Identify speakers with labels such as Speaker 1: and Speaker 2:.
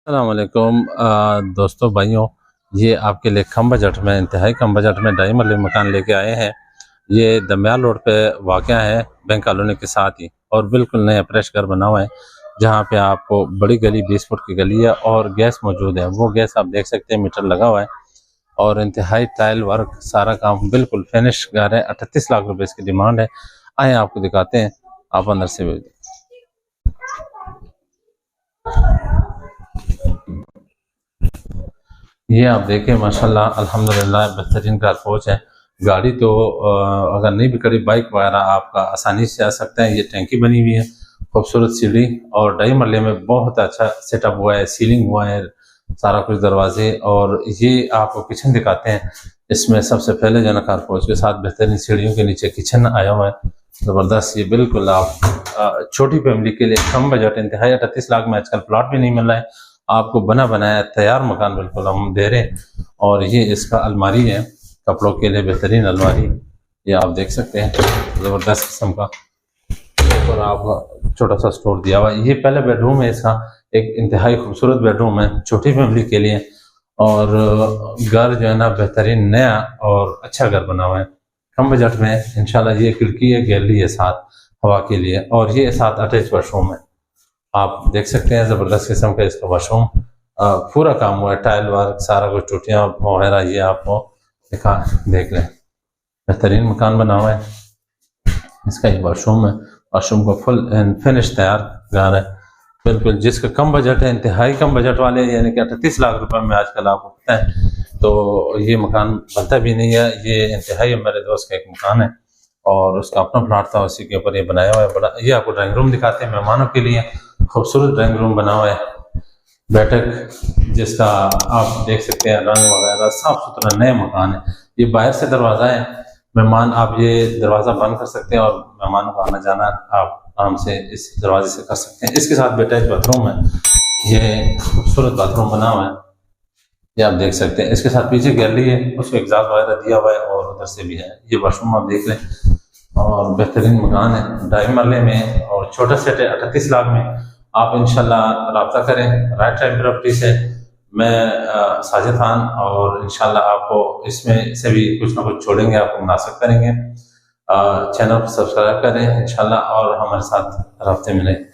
Speaker 1: अस्सलाम वालेकुम दोस्तों भाइयों, ये आपके लिए कम बजट में इंतहाई कम बजट में ढाई मरले मकान लेके आए हैं। ये दमयाल रोड पे वाक़या है बैंक कॉलोनी के साथ ही, और बिल्कुल नया फ्रेश घर बना हुआ है, जहाँ पे आपको बड़ी गली 20 फुट की गली है और गैस मौजूद है। वो गैस आप देख सकते हैं, मीटर लगा हुआ है और इंतहाई टाइल वर्क, सारा काम बिल्कुल फिनिश घर है। 38 लाख रुपए इसकी डिमांड है। आए आपको दिखाते हैं, आप अंदर से भी। ये आप देखें, माशाल्लाह अल्हम्दुलिल्लाह बेहतरीन कार पहुँच है। गाड़ी तो अगर नहीं भी करी, बाइक वगैरह आपका आसानी से आ सकते हैं। ये टैंकी बनी हुई है, खूबसूरत सीढ़ी, और ढाई मरले में बहुत अच्छा सेटअप हुआ है, सीलिंग हुआ है, सारा कुछ दरवाजे। और ये आपको किचन दिखाते हैं। इसमें सबसे पहले जो है कार पहुँच के साथ बेहतरीन सीढ़ियों के नीचे किचन आया हुआ है, ज़बरदस्त। ये बिल्कुल आप छोटी फैमिली के लिए कम बजट, इंतहाई 38 लाख में आजकल प्लॉट भी नहीं मिल रहा है, आपको बना बनाया तैयार मकान बिल्कुल हम दे रहे हैं। और ये इसका अलमारी है, कपड़ों के लिए बेहतरीन अलमारी, ये आप देख सकते हैं, ज़बरदस्त किस्म का। और आप छोटा सा स्टोर दिया हुआ है। ये पहला बेडरूम है इसका, एक इंतहाई खूबसूरत बेडरूम है छोटी फैमिली के लिए। और घर जो है ना बेहतरीन नया और अच्छा घर बना हुआ है कम बजट में इंशाल्लाह। ये खिड़की है, गैलरी है साथ हवा के लिए, और ये साथ अटैच वॉशरूम है, आप देख सकते हैं, ज़बरदस्त किस्म का इसका वॉशरूम। पूरा काम हुआ है, टाइल वर्क, सारा कुछ, टूटियाँ वगैरह, ये आपको दिखा देख लें। बेहतरीन मकान बना हुआ है, इसका ये वॉशरूम है। वॉशरूम को फुल एंड फिनिश तैयार घर है बिल्कुल। जिसका कम बजट है, इंतहाई कम बजट वाले, यानी कि 38 लाख रुपए में आजकल आपको पता है, तो ये मकान बनता भी नहीं है। ये इंतहाई मेरे दोस्त का एक मकान है और उसका अपना प्लाट था, उसी के ऊपर ये बनाया हुआ है बड़ा। ये आपको ड्राइंग रूम दिखाते हैं मेहमानों के लिए, खूबसूरत ड्राइंग रूम बना हुआ है, बैठक जिसका आप देख सकते हैं, रंग वगैरह साफ सुथरा नया मकान है। ये बाहर से दरवाज़ा है, मेहमान आप ये दरवाज़ा बंद कर सकते हैं और मेहमानों का आना जाना आप आराम से इस दरवाजे से कर सकते हैं। इसके साथ अटैच बाथरूम है, ये खूबसूरत बाथरूम बना हुआ है, ये आप देख सकते हैं। इसके साथ पीछे गैलरी है, उसको एग्जॉस्ट वगैरह दिया हुआ है, और उधर से भी है। ये वॉशरूम आप देख लें, और बेहतरीन मकान है ढाई मरले में, और छोटा सेट है 38 लाख में। आप इंशाल्लाह रब्ता करें राइट टाइम प्रॉपर्टी से। मैं साजिद खान, और इंशाल्लाह आपको इसमें से भी कुछ ना कुछ छोड़ेंगे, आपको मुनासिब करेंगे। चैनल को सब्सक्राइब करें इंशाल्लाह, और हमारे साथ रब्ते में रहें।